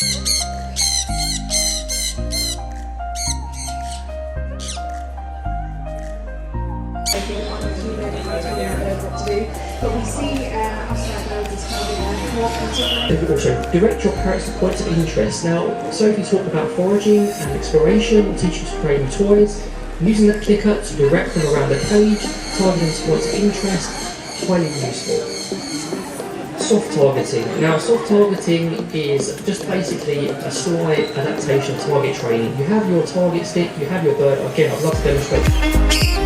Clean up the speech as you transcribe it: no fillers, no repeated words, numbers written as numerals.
But we see outside birds as having more consideration. Also, direct your parrots to points of interest. Now, Sophie talked about foraging and exploration, teaching to play with toys, using the clicker to direct them around the cage, targeting to points of interest, highly useful. Soft targeting. Now, soft targeting is just basically a slight adaptation of target training. You have your target stick, you have your bird. Again, I'd love to demonstrate.